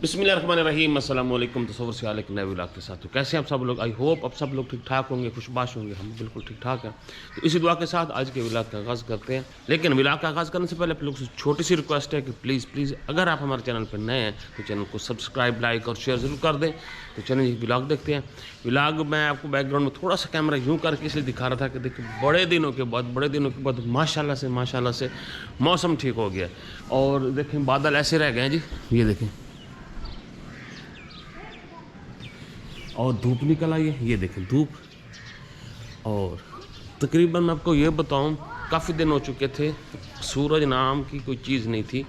बिस्मिल्लाहिर्रहमानिर्रहीम अस्सलाम वालेकुम। तसव्वुर से एक नए व्लॉग के साथ। तो कैसे आप सब लोग? आई होप आप सब लोग ठीक ठाक होंगे, खुशबाश होंगे। हम बिल्कुल ठीक ठाक हैं। तो इसी दुआ के साथ आज के व्लॉग का आगाज़ करते हैं। लेकिन व्लॉग का आगाज़ करने से पहले आप लोग से छोटी सी रिक्वेस्ट है कि प्लीज़ अगर आप हमारे चैनल पर नए हैं तो चैनल को सब्सक्राइब, लाइक और शेयर ज़रूर कर दें। तो चैनल व्लॉग देखते हैं। व्लॉग में आपको बैकग्राउंड में थोड़ा सा कैमरा यूँ करके इसलिए दिखा रहा था कि देखिए बड़े दिनों के बाद माशाल्लाह से मौसम ठीक हो गया। और देखें बादल ऐसे रह गए हैं जी, ये देखें, और धूप निकल आई है, ये देखें धूप। और तकरीबन मैं आपको ये बताऊं, काफ़ी दिन हो चुके थे, सूरज नाम की कोई चीज़ नहीं थी,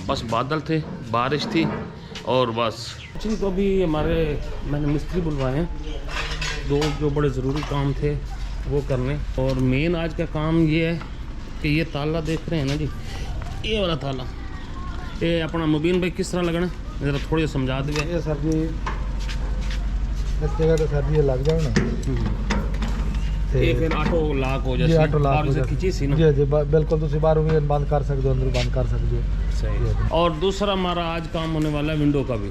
बस बादल थे, बारिश थी और बस। एक्चुअली तो अभी मैंने मिस्त्री बुलवाए हैं, दो जो बड़े ज़रूरी काम थे वो करने। और मेन आज का काम ये है कि ये ताला देख रहे हैं ना जी, ये वाला ताला, ये अपना मुबीन भाई किस तरह लगना ज़रा थोड़ी समझा दे। सर जी इस जगह तो सर जी लग जाओ ना, ये फिर ऑटो लॉक हो जाए, ऑटो लॉक हो खींची सी ना। जी बिल्कुल, तुम बाहर भी बंद कर सकते हो, अंदर बंद कर सकते हो। सही। और दूसरा हमारा आज काम होने वाला है विंडो का भी।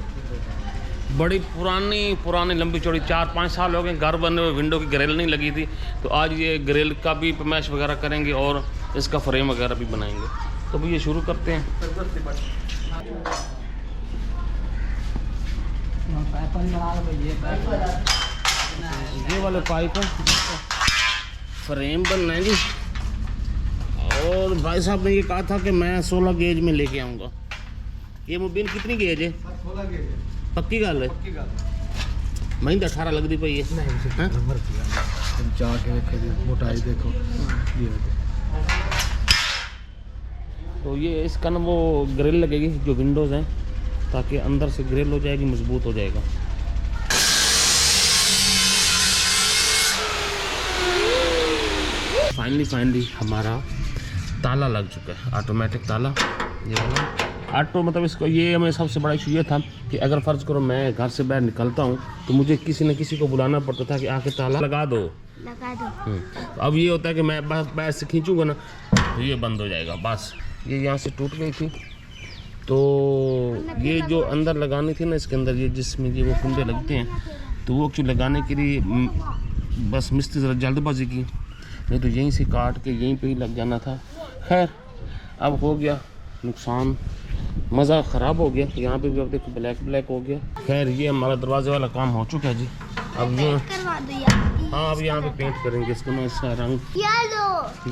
बड़ी पुरानी लंबी चौड़ी 4-5 साल हो गए घर बने हुए, विंडो की ग्रिल नहीं लगी थी। तो आज ये ग्रिल का भी पैमाइश वगैरह करेंगे और इसका फ्रेम वगैरह भी बनाएंगे। तो भी ये शुरू करते हैं। ये वाले पाइप है, फ्रेम बनना है जी। और भाई साहब ने ये कहा था कि मैं 16 गेज में लेके आऊँगा। ये मुबीन कितनी गेज है? 16 गेज है। पक्की गल है? मैं तो 18 लगती पई है। मोटाई देखो। तो ये इसका ना वो ग्रिल लगेगी जो विंडोज़ हैं, ताकि अंदर से ग्रिल हो जाएगी, मजबूत हो जाएगा। फाइनली हमारा ताला लग चुका है, ऑटोमेटिक ताला। ये वाला ऑटो, मतलब इसको, ये हमें सबसे बड़ा इशू ये था कि अगर फ़र्ज़ करो मैं घर से बाहर निकलता हूँ तो मुझे किसी न किसी को बुलाना पड़ता था कि आके ताला लगा दो। तो अब ये होता है कि मैं बाहर से खींचूँगा ना तो ये बंद हो जाएगा। बस ये यहाँ से टूट गई थी, तो ये जो अंदर लगानी थी ना इसके अंदर, ये जिसमें ये वो कुंडे लगते हैं, तो वो एक्चुअली लगाने के लिए बस मिस्त्री ज़रा जल्दबाजी की, नहीं तो यहीं से काट के यहीं पे ही लग जाना था। खैर अब हो गया नुकसान, मज़ा ख़राब हो गया। यहाँ पे भी अब देखो ब्लैक हो गया। खैर ये हमारा दरवाजे वाला काम हो चुका है जी। अब ये हाँ, अब यहाँ पे पेंट करेंगे इसको ना, इसका रंग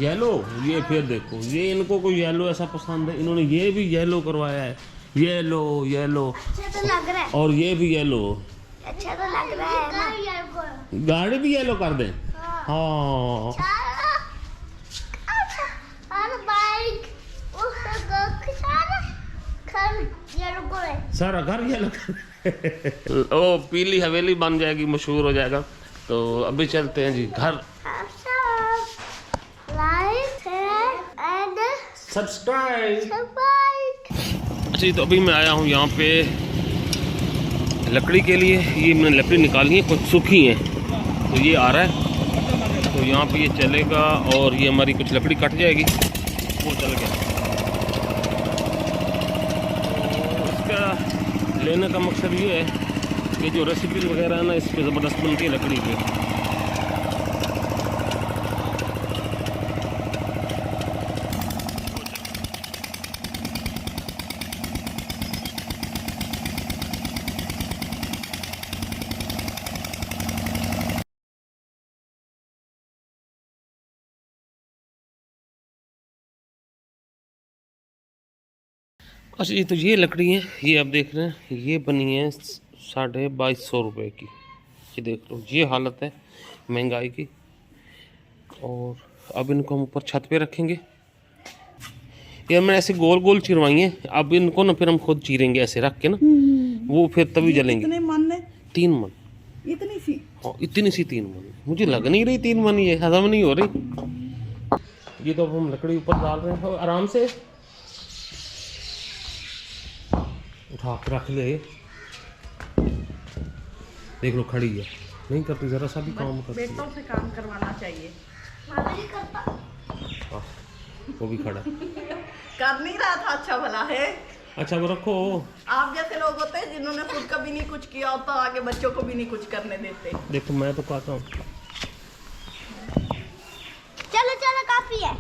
येलो। ये फिर देखो, ये इनको कोई येलो ऐसा पसंद है, इन्होंने ये भी येलो करवाया है, येलो। अच्छा तो लग रहा है। और ये भी येलो। अच्छा तो लग रहा है। गाड़ी भी येलो कर दें। हाँ सारा घर येलो कर ओ पीली हवेली बन जाएगी, मशहूर हो जाएगा। तो अभी चलते हैं जी घर। सब्सक्राइब। अच्छा जी, तो अभी मैं आया हूँ यहाँ पे लकड़ी के लिए। ये मैंने लकड़ी निकाली है, कुछ सूखी है, तो ये आ रहा है। तो यहाँ पे ये चलेगा और ये हमारी कुछ लकड़ी कट जाएगी, वो चल गया। तो इसका लेने का मकसद ये है कि जो रेसिपी वगैरह है ना, इस पर ज़बरदस्त बनती है लकड़ी पे। अच्छा ये तो ये लकड़ी है, ये आप देख रहे हैं, ये बनी है 2250 रुपये की। ये देख लो, ये हालत है महंगाई की। और अब इनको हम ऊपर छत पे रखेंगे। ये हमने ऐसे गोल गोल चिरवाई हैं, अब इनको ना फिर हम खुद चीरेंगे ऐसे रख के ना, वो फिर तभी जलेंगे। 3 मन इतनी सी? हाँ इतनी सी 3 मन। मुझे लग नहीं रही 3 मन, ये हजम नहीं हो रही। ये तो अब हम लकड़ी ऊपर डाल रहे हैं, आराम से उठा के रख ले। देख लो खड़ी है, नहीं करती जरा सा भी काम करती है। बेटों से काम करवाना चाहिए। वो भी खड़ा कर नहीं रहा था, अच्छा भला है। अच्छा वो रखो। आप जैसे लोग होते हैं जिन्होंने खुद कभी नहीं कुछ किया होता, आगे बच्चों को भी नहीं कुछ करने देते। देखो मैं तो खाता हूँ। चलो चलो काफी है।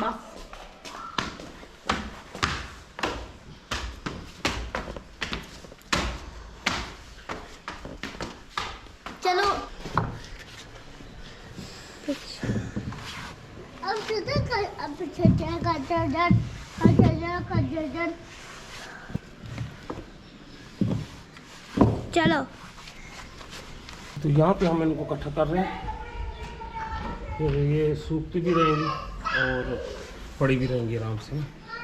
बस चलो अब चलो। तो यहाँ पे हम इनको इकट्ठा कर रहे हैं, फिर ये सूखती भी रहेंगी और पड़ी भी रहेंगी आराम से।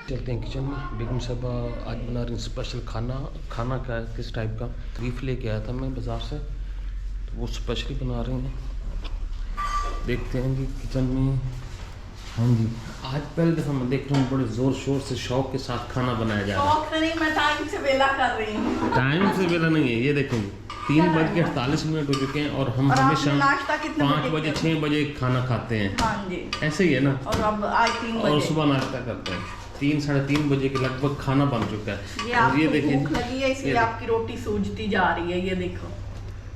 चलते हैं किचन में। बेगम साहब आज बना रही स्पेशल खाना क्या है, किस टाइप का। बीफ लेके आया था मैं बाज़ार से, तो वो स्पेशली बना रही हैं। देखते हैं जी किचन में। हाँ जी, आज पहले दफ़ा मैं देख रहा हूँ बड़े ज़ोर शोर से शौक के साथ खाना बनाया जा रहा है। शौक नहीं, मैं टाइम से वेला कर रही हूँ। टाइम से वेला नहीं है, ये देखेंगे 3:48 हो चुके हैं और हम और आपने हमेशा नाश्ता कितने 5 बजे 6 बजे खाना खाते हैं। हाँ जी, ऐसे ही है ना। और अब आज 3 और बजे सुबह नाश्ता करते हैं, 3 साढ़े 3 बजे के लगभग खाना बन चुका है। ये और आपको देखिए भूख लगी है इसलिए आपकी रोटी सूझती जा रही है। ये देखो,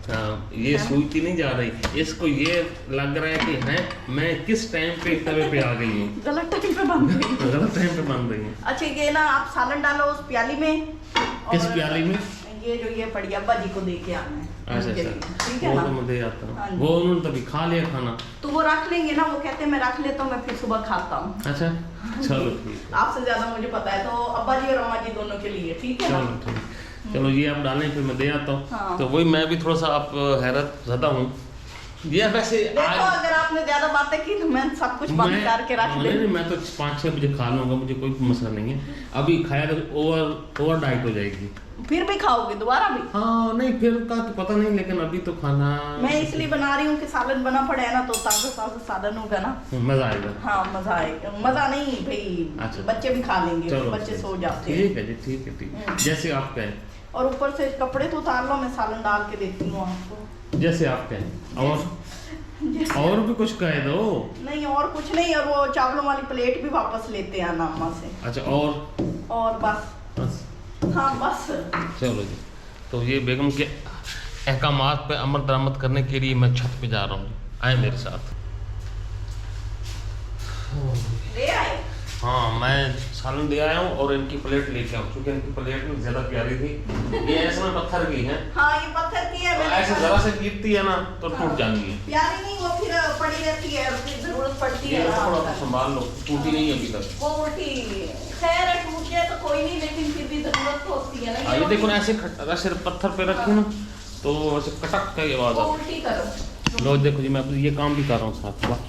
हाँ, ये सूझती नहीं जा रही, इसको ये लग रहा है कि हैं मैं किस टाइम पे तवे पे आ गई हूँ। गलत टाइम पे बन गई। गलत टाइम पे बन रही हूँ। अच्छा ये ना आप सालन डालो उस प्याली में। किस और प्याली में? ये जो ये पड़ी अब्बा जी को दे के आना है। अच्छा उनके लिए, अच्छा, ठीक है वो ना। तो मैं दे आता हाँ हूँ। जी। वो उन्होंने तभी खा लिया खाना। तो वो रख लेंगे ना, वो कहते हैं मैं रख लेता हूँ, मैं फिर सुबह खाता हूँ। अच्छा चलो ठीक है। आपसे ज्यादा मुझे पता है, तो अब्बा जी और अम्मा जी दोनों के लिए, ठीक है ना। चलो ठीक, चलो ये आप डालें फिर मैं दे आता हूँ। हाँ। तो वही मैं भी थोड़ा सा आप हैरत ज़्यादा हूँ। ये वैसे देखो अगर आपने ज्यादा बातें की तो मैं सब कुछ बंद करके रख नहीं दे। नहीं, मैं तो 5-6 बजे खा लूँगा, मुझे कोई मसला नहीं है। अभी खाया तो ओवर डाइट हो जाएगी। फिर भी खाओगे दोबारा भी? हाँ नहीं, फिर का तो पता नहीं, लेकिन अभी तो खाना मैं इसलिए बना रही हूँ कि सालन बना पड़े है ना, तो ताज़ा ताज़ा सालन होगा ना। मज़ा आएगा। हाँ मजा आएगा। मजा नहीं भाई, अच्छा। बच्चे भी खा लेंगे, चलो बच्चे सो जाते हैं। ठीक है जी, ठीक है ठीक है, जैसे आप कहें। और ऊपर से कपड़े तो उतार लो, मैं सालन डाल के देती हूँ आपको। जैसे आप कहें। और भी कुछ कह दो। नहीं और कुछ नहीं, और वो चावलों वाली प्लेट भी वापस लेते हैं अम्मा से। अच्छा और बस हाँ बस। चलो जी, तो ये बेगम के अहकामात पे अमल दरामद करने के लिए मैं छत पे जा रहा हूँ, आए मेरे साथ। ले आए? हाँ मैं सालन दे आया हूँ और इनकी प्लेट लेके आऊँ, क्योंकि इनकी प्लेट में ज़्यादा प्यारी थी। ये ऐसे में पत्थर की है। हाँ ये पत्थर की है। तो मैंने ऐसे कहा। ज़रा से गिरती है ना तो टूट जाती है। प्यारी नहीं, वो फिर पड़ी रहती है, फिर जरूरत पड़ती ये है ना। थोड़ा सा संभाल लो, टूटी नहीं है अभी तक। वो उल्टी खैर टूट जाए तो कोई नहीं, लेकिन फिर भी जरूरत तो होती है ना। ये देखो ना, ऐसे पत्थर पे रखे ना तो ऐसे कटक का आवाज वो आता उल्टी करो। है। लो देखो जी, मैं अब ये काम भी कर रहा हूँ साथ। वाह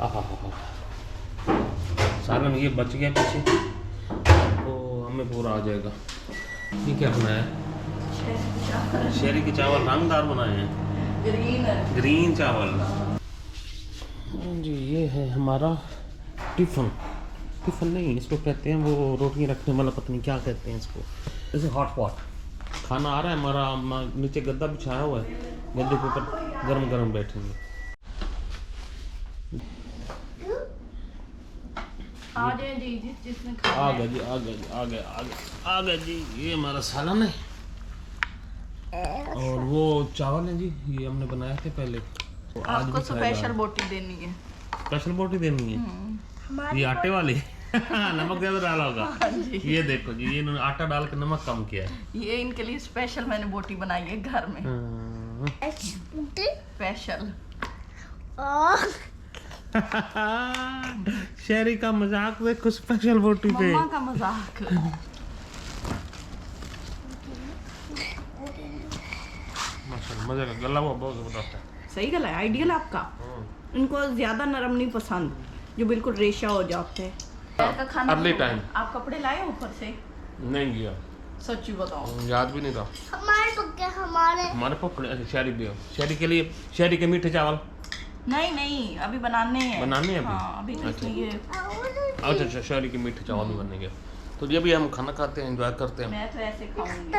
आहा सालन ये बच गया पीछे, तो हमें पूरा आ जाएगा। ये क्या बनाया है? शहरी के चावल रंगदार बनाए हैं, ग्रीन चावल। जी ये है हमारा टिफ़िन नहीं इसको कहते हैं, वो रोटियां रखने वाला, पता नहीं क्या कहते हैं इसको। जैसे हॉट पॉट खाना आ रहा है हमारा, नीचे गद्दा बिछाया हुआ है, गद्दे के ऊपर गरम गरम बैठेंगे। आ जाए जी, जिसने आ गया जी, आ गया जी। ये हमारा सालन है और वो चावल है जी, ये हमने बनाए थे पहले। तो आज आपको भी खाएगा। स्पेशल बोटी देनी है। स्पेशल बोटी देनी है, ये आटे वाली। नमक ज्यादा डाला होगा। ये देखो जी, ये इन्होंने आटा डाल के नमक कम किया है। ये इनके लिए स्पेशल मैंने बोटी बनाई है घर में। स्पेशल। शहरी का मजाक देखो, स्पेशल बोटी पे। मम्मा का मजाक। माशाल्लाह मजे का गला हुआ बहुत जबरदस्त है। सही गला है, आइडियल आपका। इनको ज्यादा नरम नहीं पसंद, जो बिल्कुल रेशा हो जाते हैं। का खाना अर्ली टाइम। आप कपड़े लाए ऊपर से? नहीं गया, सच्ची बताओ। याद भी नहीं था। हमारे पकड़े। अच्छा शहरी भी हो, शहरी के लिए, शहरी के मीठे चावल नहीं अभी बनाने हैं। बनाने हैं अभी? हाँ अभी तो अच्छा। ये अच्छा शहरी के मीठे चावल भी बनेंगे। तो ये भी हम खाना खाते हैं, एंजॉय करते हैं। मैं तो ऐसे खाऊंगी।